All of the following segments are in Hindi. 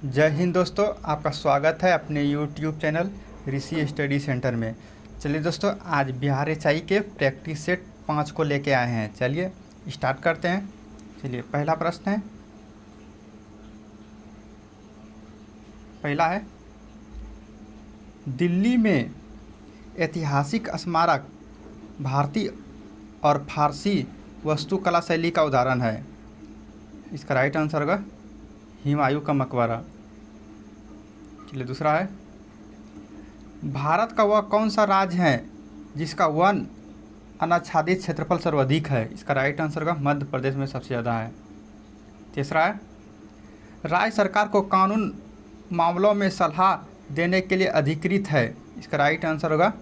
जय हिंद दोस्तों, आपका स्वागत है अपने YouTube चैनल ऋषि स्टडी सेंटर में। चलिए दोस्तों, आज बिहार एचआई के प्रैक्टिस सेट 5 को लेके आए हैं। चलिए स्टार्ट करते हैं। चलिए पहला प्रश्न है, पहला है दिल्ली में ऐतिहासिक स्मारक भारतीय और फारसी वास्तुकला शैली का उदाहरण है। इसका राइट आंसर होगा हुमायूं का मकबरा। चलिए दूसरा है, भारत का वह कौन सा राज्य है जिसका वन अनाच्छादित क्षेत्रफल सर्वाधिक है। इसका राइट आंसर होगा मध्य प्रदेश में सबसे ज़्यादा है। तीसरा है, राज्य सरकार को कानून मामलों में सलाह देने के लिए अधिकृत है। इसका राइट आंसर होगा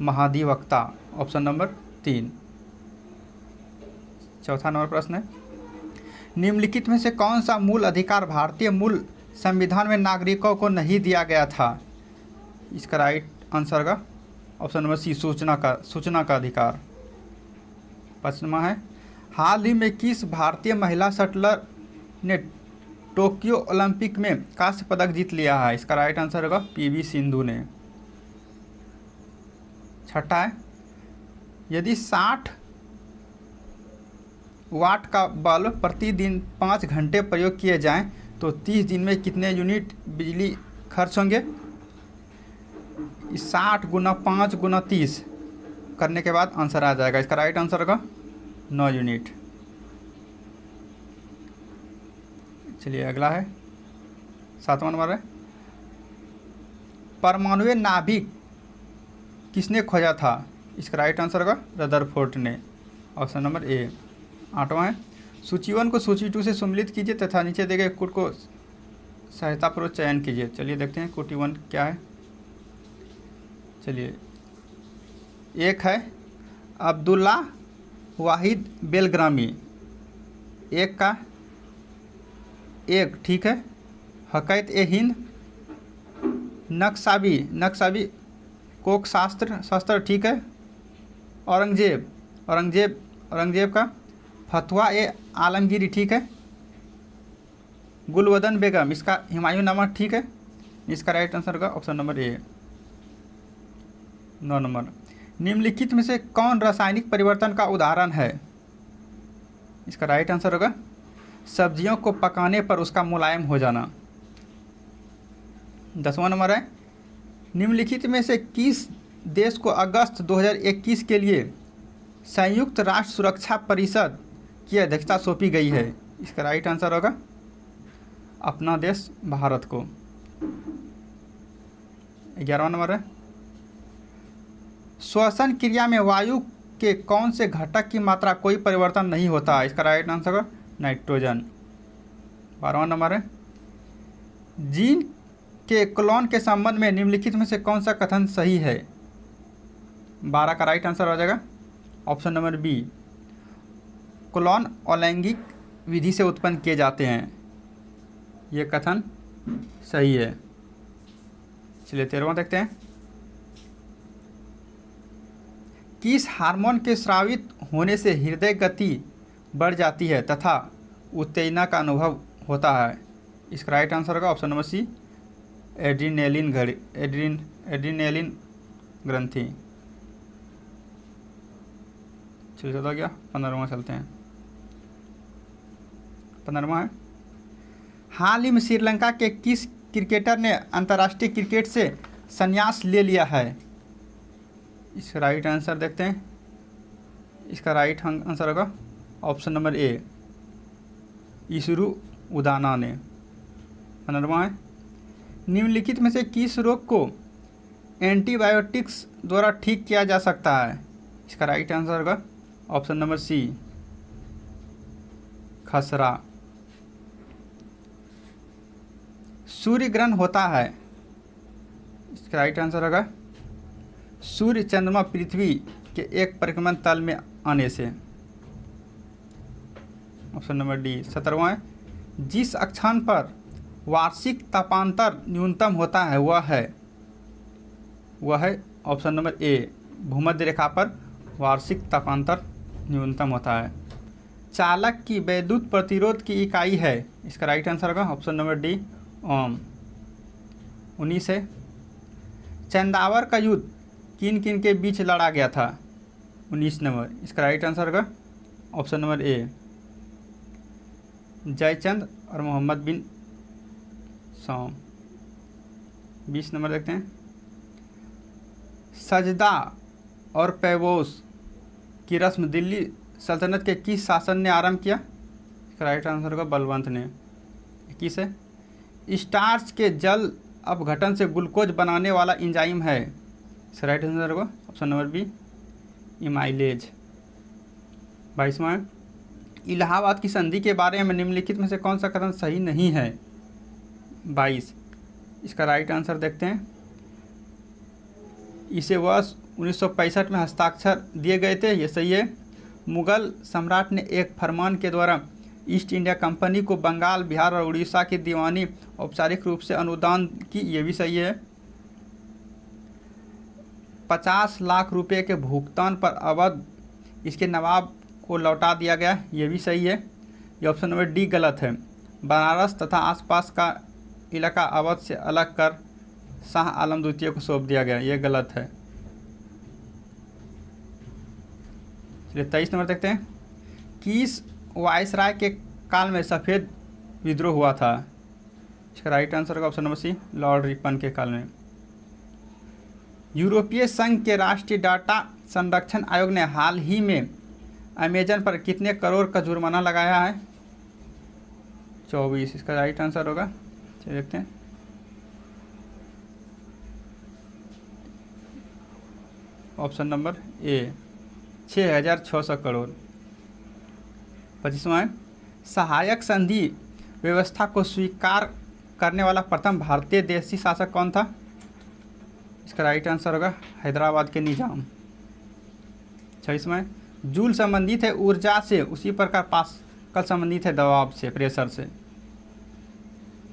महाधिवक्ता, ऑप्शन नंबर 3। चौथा नंबर प्रश्न है, निम्नलिखित में से कौन सा मूल अधिकार भारतीय मूल संविधान में नागरिकों को नहीं दिया गया था। इसका राइट आंसर होगा ऑप्शन नंबर सी, सूचना का अधिकार। पांचवा है, हाल ही में किस भारतीय महिला शटलर ने टोक्यो ओलंपिक में कांस्य पदक जीत लिया है। इसका राइट आंसर होगा पीवी सिंधु ने। छठा है, यदि 60 वाट का बल्ब प्रतिदिन 5 घंटे प्रयोग किए जाएं तो 30 दिन में कितने यूनिट बिजली खर्च होंगे। 60 गुना 5 गुना 30 करने के बाद आंसर आ जाएगा। इसका राइट आंसर होगा 9 यूनिट। चलिए अगला है, 7वां नंबर है, परमाणु नाभिक किसने खोजा था। इसका राइट आंसर होगा रदरफोर्ड ने, ऑप्शन नंबर ए। 8वां है, सूची 1 को सूची 2 से सम्मिलित कीजिए तथा नीचे दिए गए कोड को सहायतापूर्वक चयन कीजिए। चलिए देखते हैं कोटी 1 क्या है। चलिए, एक है अब्दुल्ला वाहिद बेलग्रामी, एक का एक ठीक है, हकैत ए हिंद, नक्साबी कोक शास्त्र ठीक है, औरंगजेब का फतवा ए आलमगीरी ठीक है, गुलवदन बेगम इसका हुमायूंनामा ठीक है। इसका राइट आंसर होगा ऑप्शन नंबर ए। 9 नंबर, निम्नलिखित में से कौन रासायनिक परिवर्तन का उदाहरण है। इसका राइट आंसर होगा सब्जियों को पकाने पर उसका मुलायम हो जाना। 10वां नंबर है, निम्नलिखित में से किस देश को अगस्त 2021 के लिए संयुक्त राष्ट्र सुरक्षा परिषद की अध्यक्षता सौंपी गई है। इसका राइट आंसर होगा अपना देश भारत को। 11वां नंबर है, श्वसन क्रिया में वायु के कौन से घटक की मात्रा कोई परिवर्तन नहीं होता। इसका राइट आंसर होगा नाइट्रोजन। 12वां नंबर है, जीन के क्लोन के संबंध में निम्नलिखित में से कौन सा कथन सही है। 12 का राइट आंसर हो जाएगा ऑप्शन नंबर बी, क्लोन अलैंगिक विधि से उत्पन्न किए जाते हैं। यह कथन सही है। चलिए 13वां देखते हैं, किस हार्मोन के स्रावित होने से हृदय गति बढ़ जाती है तथा उत्तेजना का अनुभव होता है। इसका राइट आंसर होगा ऑप्शन नंबर सी, एड्रीनेलिन ग्रंथि। चलिए हो गया। 15वां चलते हैं। 15वां है, हाल ही में श्रीलंका के किस क्रिकेटर ने अंतर्राष्ट्रीय क्रिकेट से संन्यास ले लिया है। इसका राइट आंसर देखते हैं। इसका राइट आंसर होगा ऑप्शन नंबर ए, ईसुरु उदाना ने। 15वां है, निम्नलिखित में से किस रोग को एंटीबायोटिक्स द्वारा ठीक किया जा सकता है। इसका राइट आंसर होगा ऑप्शन नंबर सी, खसरा। सूर्य ग्रहण होता है। इसका राइट आंसर होगा सूर्य चंद्रमा पृथ्वी के एक परिक्रमण तल में आने से, ऑप्शन नंबर डी। 17वां है, जिस अक्षांश पर वार्षिक तापांतर न्यूनतम होता है वह है ऑप्शन नंबर ए, भूमध्य रेखा पर वार्षिक तापांतर न्यूनतम होता है। चालक की वैद्युत प्रतिरोध की इकाई है। इसका राइट आंसर होगा ऑप्शन नंबर डी, ओम। 19 है, चंदावर का युद्ध किन किन के बीच लड़ा गया था? 19 नंबर। इसका राइट आंसर होगा ऑप्शन नंबर ए, जयचंद और मोहम्मद बिन सौम। 20 नंबर देखते हैं, सजदा और पैबोस की रस्म दिल्ली सल्तनत के किस शासन ने आरंभ किया? इसका राइट आंसर होगा बलवंत ने। 21 है, स्टार्च के जल अपघटन से ग्लूकोज बनाने वाला एंजाइम है? इसका राइट आंसर होगा ऑप्शन नंबर बी, इमाइलेज। 22वां है, इलाहाबाद की संधि के बारे में निम्नलिखित में से कौन सा कथन सही नहीं है? 22। इसका राइट आंसर देखते हैं, इसे वर्ष 1965 में हस्ताक्षर दिए गए थे, ये सही है। मुगल सम्राट ने एक फरमान के द्वारा ईस्ट इंडिया कंपनी को बंगाल, बिहार और उड़ीसा की दीवानी औपचारिक रूप से अनुदान की, ये भी सही है। 50 लाख रुपए के भुगतान पर अवध इसके नवाब को लौटा दिया गया, ये भी सही है। ये ऑप्शन नंबर डी गलत है। बनारस तथा आसपास का इलाका अवध से अलग कर शाह आलम द्वितीय को सौंप दिया गया, ये गलत है। चलिए 23 नंबर देखते हैं, किस वायसराय के काल में सफ़ेद विद्रोह हुआ था? इसका राइट आंसर का option number C, Lord Ripon के काल में। यूरोपीय संघ के राष्ट्रीय डाटा संरक्षण आयोग ने हाल ही में अमेजन पर कितने करोड़ का जुर्माना लगाया है? 24। इसका राइट आंसर होगा, चलिए देखते हैं, ऑप्शन नंबर ए, 6,600 करोड़। 25वां है, सहायक संधि व्यवस्था को स्वीकार करने वाला प्रथम भारतीय देशी शासक कौन था? इसका राइट आंसर होगा हैदराबाद के निजाम। 26वां है, जूल संबंधित है ऊर्जा से, उसी प्रकार पास्कल संबंधित है दबाव से, प्रेशर से।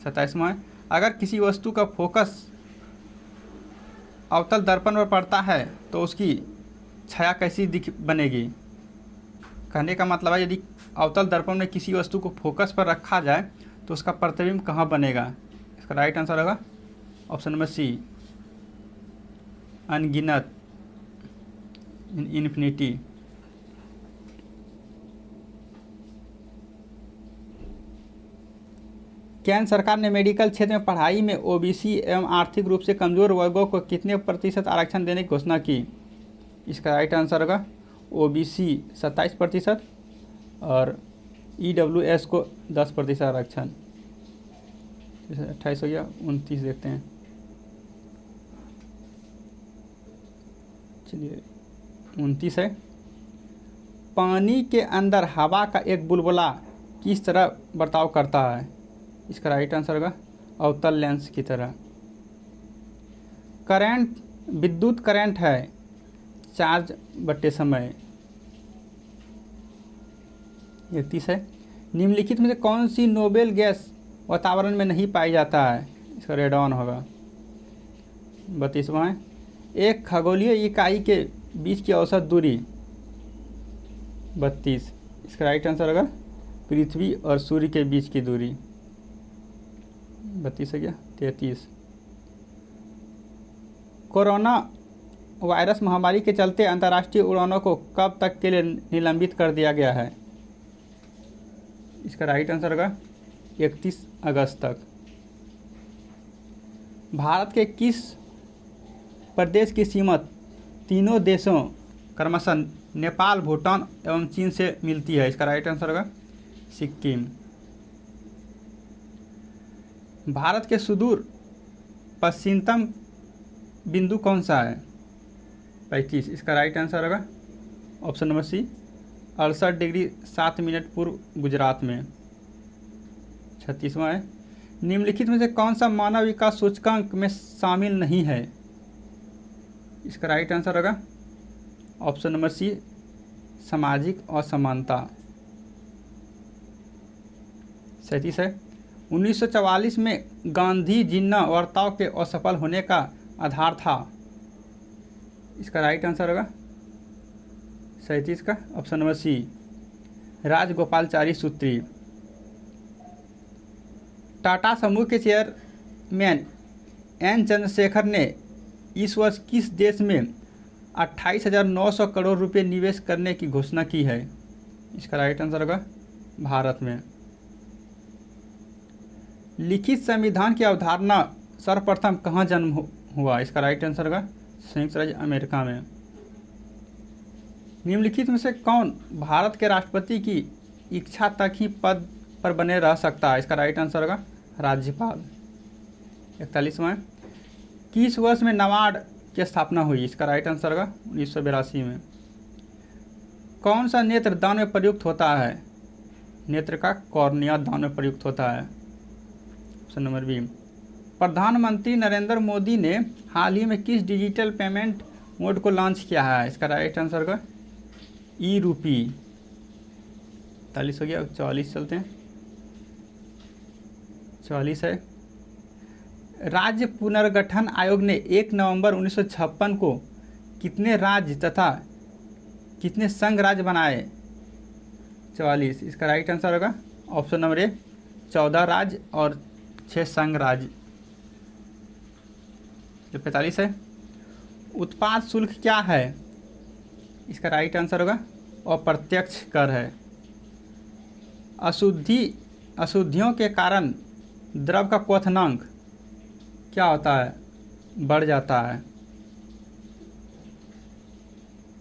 27वां है, अगर किसी वस्तु का फोकस अवतल दर्पण पर पड़ता है तो उसकी छाया कैसी बनेगी? कहने का मतलब है, यदि अवतल दर्पण में किसी वस्तु को फोकस पर रखा जाए तो उसका प्रतिबिंब कहाँ बनेगा? इसका राइट आंसर होगा ऑप्शन नंबर सी, अनगिनत, इन्फिनिटी। केंद्र सरकार ने मेडिकल क्षेत्र में पढ़ाई में ओबीसी एवं आर्थिक रूप से कमजोर वर्गों को कितने प्रतिशत आरक्षण देने की घोषणा की? इसका राइट आंसर होगा ओबीसी 27% और ईडब्ल्यूएस को 10% आरक्षण। 28 हो गया, 29 देखते हैं। चलिए 29 है, पानी के अंदर हवा का एक बुलबुला किस तरह बर्ताव करता है? इसका राइट आंसर होगा अवतल लेंस की तरह। करंट विद्युत करंट है चार्ज बटे समय। 31 है, निम्नलिखित में से कौन सी नोबेल गैस वातावरण में नहीं पाई जाता है? इसका रेडॉन होगा। 32वां है, एक खगोलीय इकाई के बीच की औसत दूरी 32। इसका राइट आंसर होगा पृथ्वी और सूर्य के बीच की दूरी। 32 हो गया। 33, कोरोना वायरस महामारी के चलते अंतर्राष्ट्रीय उड़ानों को कब तक के लिए निलंबित कर दिया गया है? इसका राइट आंसर होगा 31 अगस्त तक। भारत के किस प्रदेश की सीमा तीनों देशों क्रमशः नेपाल, भूटान एवं चीन से मिलती है? इसका राइट आंसर होगा सिक्किम। भारत के सुदूर पश्चिमतम बिंदु कौन सा है? 35। इसका राइट आंसर होगा option number C, 68 degree 7 minute पूर्व गुजरात में। 36वां है, निम्नलिखित में से कौन सा मानव विकास सूचकांक में शामिल नहीं है? इसका राइट आंसर होगा ऑप्शन नंबर सी, सामाजिक असमानता। 37 है, 1944 में गांधी जिन्ना वार्ताओं के असफल होने का आधार था? इसका राइट आंसर होगा 37 का ऑप्शन नंबर सी, राजगोपालचारी सूत्री। टाटा समूह के मैन एन चंद्रशेखर ने इस वर्ष किस देश में 28,900 करोड़ रुपए निवेश करने की घोषणा की है? इसका राइट आंसर होगा भारत में। लिखित संविधान की अवधारणा सर्वप्रथम कहाँ जन्म हुआ? इसका राइट आंसर होगा संयुक्त राज्य अमेरिका में। निम्नलिखित में से कौन भारत के राष्ट्रपति की इच्छा तक ही पद पर बने रह सकता है? इसका राइट आंसर होगा राज्यपाल। 41वां, किस वर्ष में नाबार्ड की स्थापना हुई? इसका राइट आंसर होगा 1982 में। कौन सा नेत्र दान में प्रयुक्त होता है? नेत्र का कॉर्निया दान में प्रयुक्त होता है। Option number B. प्रधानमंत्री नरेंद्र मोदी ने हाल ही में किस डिजिटल पेमेंट मोड को लॉन्च किया है? इसका राइट आंसर होगा ई रूपी। 40 हो गया, 44 चलते हैं। 44 है, राज्य पुनर्गठन आयोग ने 1 नवंबर 1956 को कितने राज्य तथा कितने संघ राज्य बनाए? 44। इसका राइट आंसर होगा ऑप्शन नंबर ए 14 राज्य और 6 संघ राज्य। 45 है, उत्पाद शुल्क क्या है? इसका राइट आंसर होगा अप्रत्यक्ष कर है। अशुद्धियों के कारण द्रव का क्वथनांक क्या होता है? बढ़ जाता है।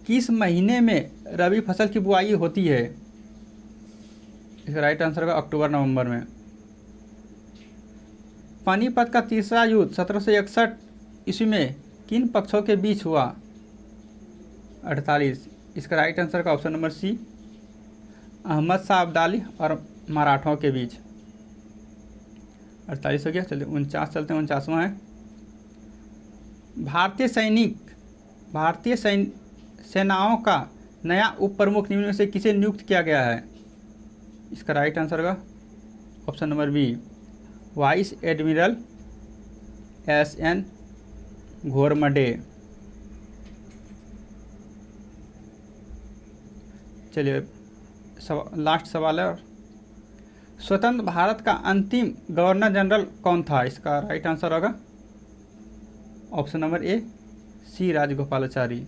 किस महीने में रबी फसल की बुआई होती है? इसका राइट आंसर होगा अक्टूबर नवंबर में। पानीपत का तीसरा युद्ध 1761 ईस्वी में किन पक्षों के बीच हुआ? 48। इसका राइट आंसर का option number C Ahmad Shah Abdali और मराठों के बीच। 48 हो गया, चलिए 49 चलते हैं। 49वां है, भारतीय सेनाओं का नया उप प्रमुख निम्न में से किसे नियुक्त किया गया है? इसका राइट आंसर होगा option number B vice admiral SN Ghormade. चलिए लास्ट सवाल है। स्वतंत्र भारत का अंतिम गवर्नर जनरल कौन था? इसका राइट आंसर होगा option number A C Rajagopalachari.